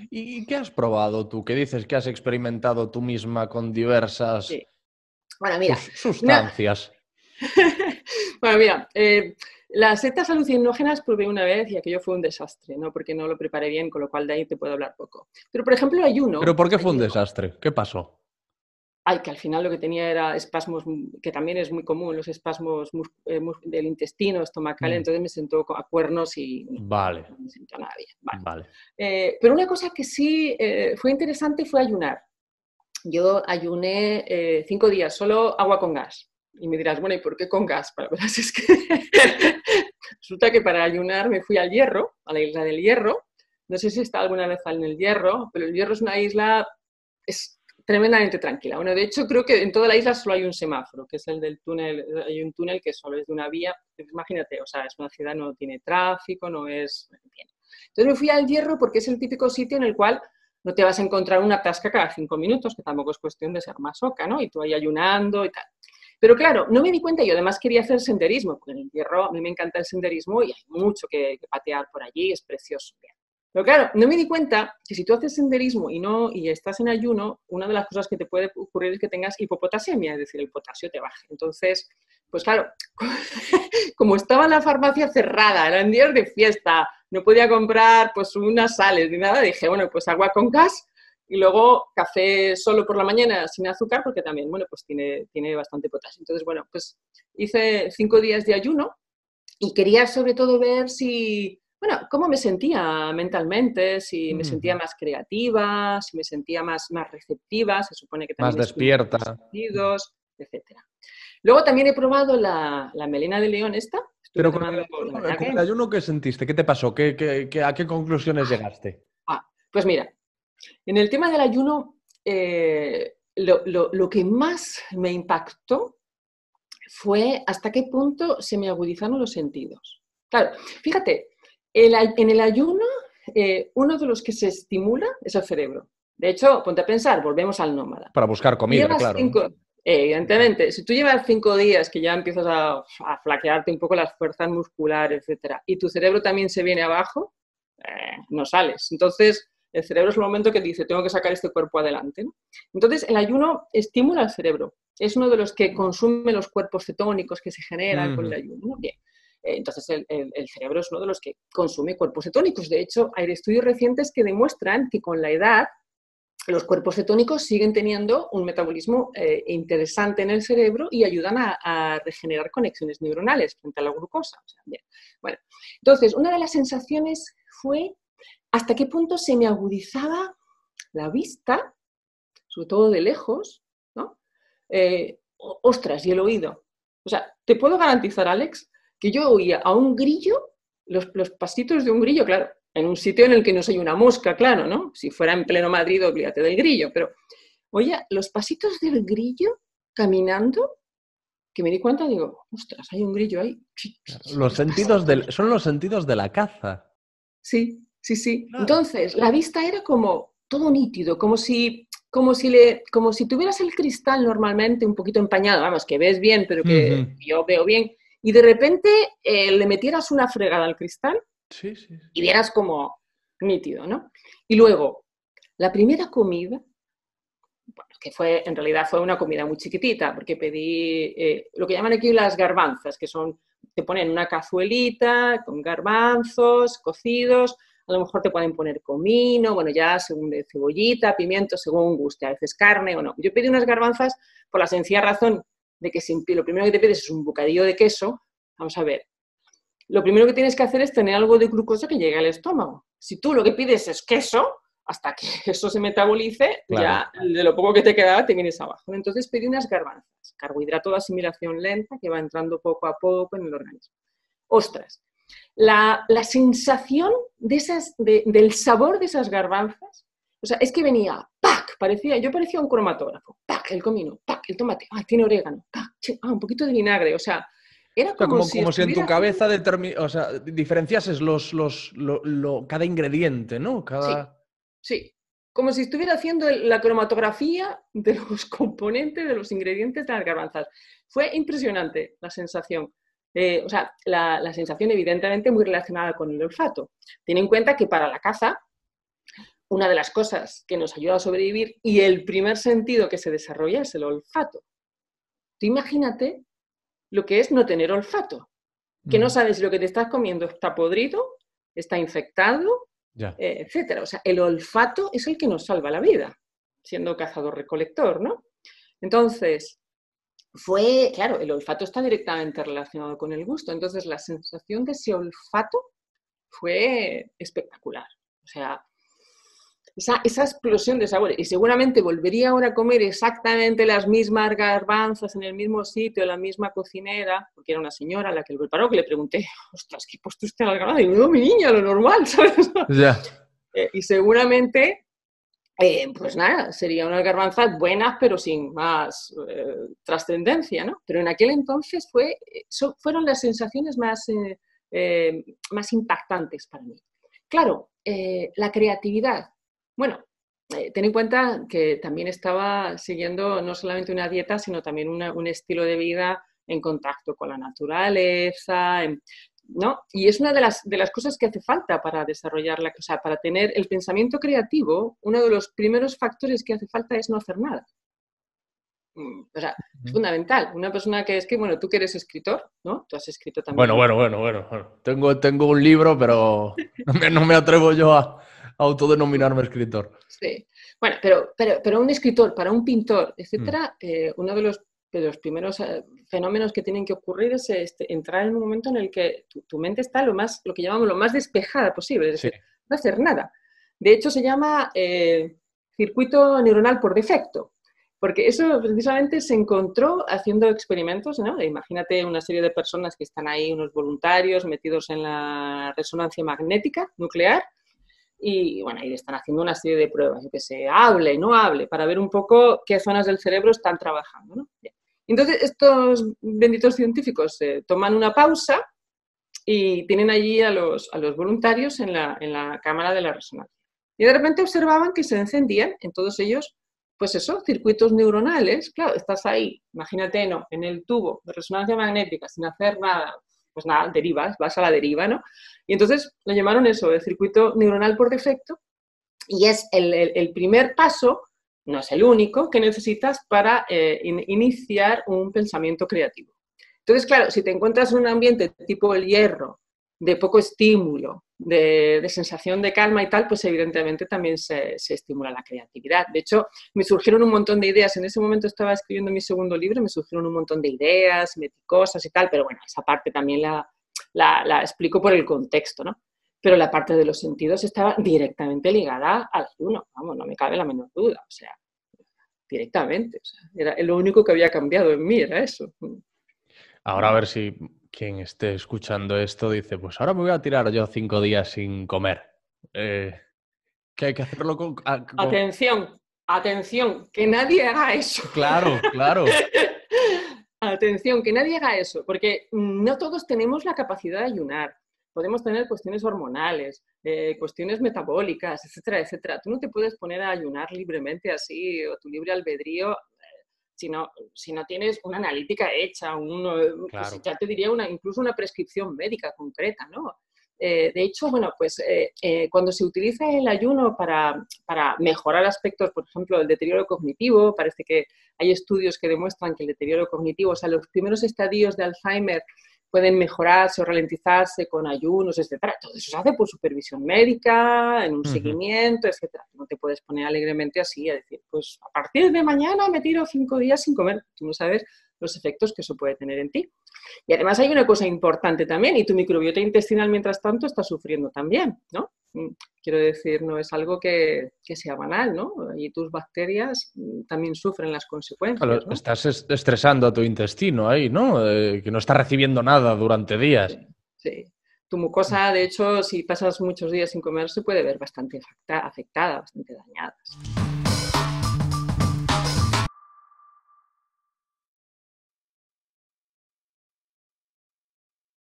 ¿Y qué has probado tú? ¿Qué dices que has experimentado tú misma con diversas Sí. Bueno, mira, una... sustancias? Bueno, mira, las setas alucinógenas probé una vez y aquello fue un desastre, ¿no? Porque no lo preparé bien, con lo cual de ahí te puedo hablar poco. Pero, por ejemplo, ¿Pero ayuno, por qué fue un ayuno, desastre? ¿Qué pasó? ay, que al final lo que tenía era espasmos, que también es muy común, los espasmos del intestino, estomacal, Mm, entonces me sentó a cuernos y vale, no me sentó nada bien. Vale. vale. Pero una cosa que sí fue interesante fue ayunar. Yo ayuné 5 días, solo agua con gas. Y me dirás, bueno, ¿y por qué con gas? Para verdad es que resulta que para ayunar me fui al Hierro, a la isla del Hierro. No sé si está alguna vez en el Hierro, pero el Hierro es una isla, es tremendamente tranquila. Bueno, de hecho, creo que en toda la isla solo hay un semáforo, que es el del túnel. Hay un túnel que solo es de una vía. Imagínate, o sea, es una ciudad, no tiene tráfico, no es... Bien. Entonces me fui al Hierro porque es el típico sitio en el cual no te vas a encontrar una tasca cada 5 minutos, que tampoco es cuestión de ser masoca, ¿no? Y tú ahí ayunando y tal. Pero claro, no me di cuenta, yo además quería hacer senderismo, porque en el Hierro a mí me encanta el senderismo y hay mucho que patear por allí, es precioso. Bien. Pero claro, no me di cuenta que si tú haces senderismo y estás en ayuno, una de las cosas que te puede ocurrir es que tengas hipopotasemia, es decir, el potasio te baje. Entonces, pues claro, como estaba la farmacia cerrada, eran días de fiesta, no podía comprar pues unas sales ni nada, dije, bueno, pues agua con gas y luego café solo por la mañana sin azúcar, porque también, bueno, pues tiene bastante potasio. Entonces, bueno, pues hice 5 días de ayuno y quería sobre todo ver si, bueno, cómo me sentía mentalmente, si me sentía Ujú. más creativa, si me sentía más receptiva, se supone que Más también estimula los despierta. sentidos, etcétera. Luego también he probado la melena de león esta, estuve Pero tomando, la verdad con que... el ayuno, ¿qué sentiste? ¿Qué te pasó? ¿A qué conclusiones llegaste? Pues mira, en el tema del ayuno, lo que más me impactó fue hasta qué punto se me agudizaron los sentidos. Claro, fíjate, en el ayuno, uno de los que se estimula es el cerebro. De hecho, ponte a pensar, volvemos al nómada. Para buscar Tú comida, llevas claro, ¿no? evidentemente, si tú llevas 5 días que ya empiezas a flaquearte un poco las fuerzas musculares, etcétera, y tu cerebro también se viene abajo, no sales. Entonces, el cerebro es el momento que dice, tengo que sacar este cuerpo adelante, ¿no? Entonces, el ayuno estimula al cerebro. Es uno de los que consume los cuerpos cetónicos que se generan con el Ujú. ayuno. ¿No? Bien. Entonces, el cerebro es uno de los que consume cuerpos cetónicos. De hecho, hay estudios recientes que demuestran que con la edad los cuerpos cetónicos siguen teniendo un metabolismo interesante en el cerebro y ayudan a regenerar conexiones neuronales frente a la glucosa. O sea, bien. Bueno, entonces, una de las sensaciones fue hasta qué punto se me agudizaba la vista, sobre todo de lejos, ¿no? Ostras, y el oído. O sea, te puedo garantizar, Alex, que yo oía a un grillo, los pasitos de un grillo, claro, en un sitio en el que no soy una mosca, claro, ¿no? Si fuera en pleno Madrid, olvídate del grillo, pero oye, los pasitos del grillo caminando, que me di cuenta, digo, ostras, hay un grillo ahí. Los Los sentidos pasitos. son los sentidos de la caza. Sí, sí, sí. Claro. Entonces, la vista era como todo nítido, como si tuvieras el cristal normalmente un poquito empañado, vamos, que ves bien, pero que Ujú. yo veo bien, y de repente le metieras una fregada al cristal Sí, sí, sí. y vieras como nítido, ¿no? Y luego, la primera comida, bueno, que en realidad fue una comida muy chiquitita, porque pedí lo que llaman aquí las garbanzas, que son, te ponen una cazuelita con garbanzos cocidos, a lo mejor te pueden poner comino, bueno, ya según de cebollita, pimiento, según guste, a veces carne o no. Yo pedí unas garbanzas por la sencilla razón de que lo primero que te pides es un bocadillo de queso. Vamos a ver, lo primero que tienes que hacer es tener algo de glucosa que llegue al estómago. Si tú lo que pides es queso, hasta que eso se metabolice, Claro. ya de lo poco que te quedaba te vienes abajo. Entonces pedí unas garbanzas, carbohidrato de asimilación lenta que va entrando poco a poco en el organismo. Ostras, la sensación del sabor de esas garbanzas, o sea, es que venía, ¡pac! Yo parecía un cromatógrafo, ¡pac! El comino, ¡pac! El tomate, ¡ah! Tiene orégano, ¡pac! Un poquito de vinagre, o sea, era O sea, como si como si en tu estuviera cabeza haciendo... o sea, diferenciases cada ingrediente, ¿no? Sí, Cada... sí. Como si estuviera haciendo la cromatografía de los componentes, de los ingredientes de las garbanzas. Fue impresionante la sensación. O sea, la sensación evidentemente muy relacionada con el olfato. Ten en cuenta que para la caza una de las cosas que nos ayuda a sobrevivir y el primer sentido que se desarrolla es el olfato. Tú imagínate lo que es no tener olfato, que no sabes si lo que te estás comiendo está podrido, está infectado, etcétera. O sea, el olfato es el que nos salva la vida, siendo cazador-recolector, ¿no? Entonces, claro, el olfato está directamente relacionado con el gusto, entonces la sensación de ese olfato fue espectacular. O sea, esa explosión de sabores. Y seguramente volvería ahora a comer exactamente las mismas garbanzas en el mismo sitio, la misma cocinera, porque era una señora a la que lo preparó, que le pregunté, ostras, ¿qué puesto usted las garbanzas? Y no, mi niña, lo normal, ¿sabes? Y seguramente, pues nada, serían unas garbanzas buenas, pero sin más trascendencia, ¿no? Pero en aquel entonces fueron las sensaciones más impactantes para mí. Claro, la creatividad. Bueno, ten en cuenta que también estaba siguiendo no solamente una dieta, sino también un estilo de vida en contacto con la naturaleza, ¿no? Y es una de las cosas que hace falta para desarrollar o sea, para tener el pensamiento creativo, uno de los primeros factores que hace falta es no hacer nada. O sea, es fundamental. Una persona bueno, tú que eres escritor, ¿no? Tú has escrito también. Bueno. Tengo un libro, pero no me atrevo yo a autodenominarme escritor. Sí. Bueno, pero un escritor, para un pintor, etcétera, uno de los primeros fenómenos que tienen que ocurrir es entrar en un momento en el que tu mente está lo que llamamos lo más despejada posible, es decir, no hacer nada. De hecho, se llama circuito neuronal por defecto, porque eso precisamente se encontró haciendo experimentos, ¿no? Imagínate una serie de personas que están ahí, unos voluntarios metidos en la resonancia magnética nuclear, y bueno, ahí están haciendo una serie de pruebas, yo que sé, hable, no hable, para ver un poco qué zonas del cerebro están trabajando, ¿no? Entonces, estos benditos científicos toman una pausa y tienen allí a los voluntarios en la cámara de la resonancia. Y de repente observaban que se encendían en todos ellos, pues eso, circuitos neuronales. Claro, estás ahí, imagínate, ¿no? En el tubo de resonancia magnética, sin hacer nada, pues nada, derivas, vas a la deriva, ¿no? Y entonces lo llamaron eso, el circuito neuronal por defecto, y es el primer paso, no es el único, que necesitas para iniciar un pensamiento creativo. Entonces, claro, si te encuentras en un ambiente tipo el hierro, de poco estímulo, de sensación de calma y tal, pues evidentemente también se estimula la creatividad. De hecho, me surgieron un montón de ideas. En ese momento estaba escribiendo mi segundo libro, me surgieron un montón de ideas, metí cosas y tal, pero bueno, esa parte también la explico por el contexto, ¿no? Pero la parte de los sentidos estaba directamente ligada al ayuno, vamos, no me cabe la menor duda, o sea, directamente. O sea, era lo único que había cambiado en mí, era eso. Ahora a ver si quien esté escuchando esto dice, pues ahora me voy a tirar yo 5 días sin comer. Que hay que hacerlo con... Atención, que nadie haga eso. Claro. Atención, que nadie haga eso, porque no todos tenemos la capacidad de ayunar. Podemos tener cuestiones hormonales, cuestiones metabólicas, etcétera, etcétera. Tú no te puedes poner a ayunar libremente así, o tu libre albedrío, si no tienes una analítica hecha, pues ya te diría incluso una prescripción médica concreta, ¿no? De hecho, bueno, pues cuando se utiliza el ayuno para mejorar aspectos, por ejemplo, el deterioro cognitivo, parece que hay estudios que demuestran que el deterioro cognitivo, o sea, los primeros estadios de Alzheimer pueden mejorarse o ralentizarse con ayunos, etcétera. Todo eso se hace por supervisión médica, en un seguimiento, etcétera. No te puedes poner alegremente así a decir, pues a partir de mañana me tiro 5 días sin comer. Tú no sabes los efectos que eso puede tener en ti. Y además hay una cosa importante también, y tu microbiota intestinal mientras tanto está sufriendo también, ¿no? Quiero decir, no es algo que sea banal, ¿no? Y tus bacterias también sufren las consecuencias, Claro, ¿no? estás estresando a tu intestino ahí, ¿no? Que no está recibiendo nada durante días. Sí. Tu mucosa, de hecho, si pasas muchos días sin comer, se puede ver bastante afectada, bastante dañada.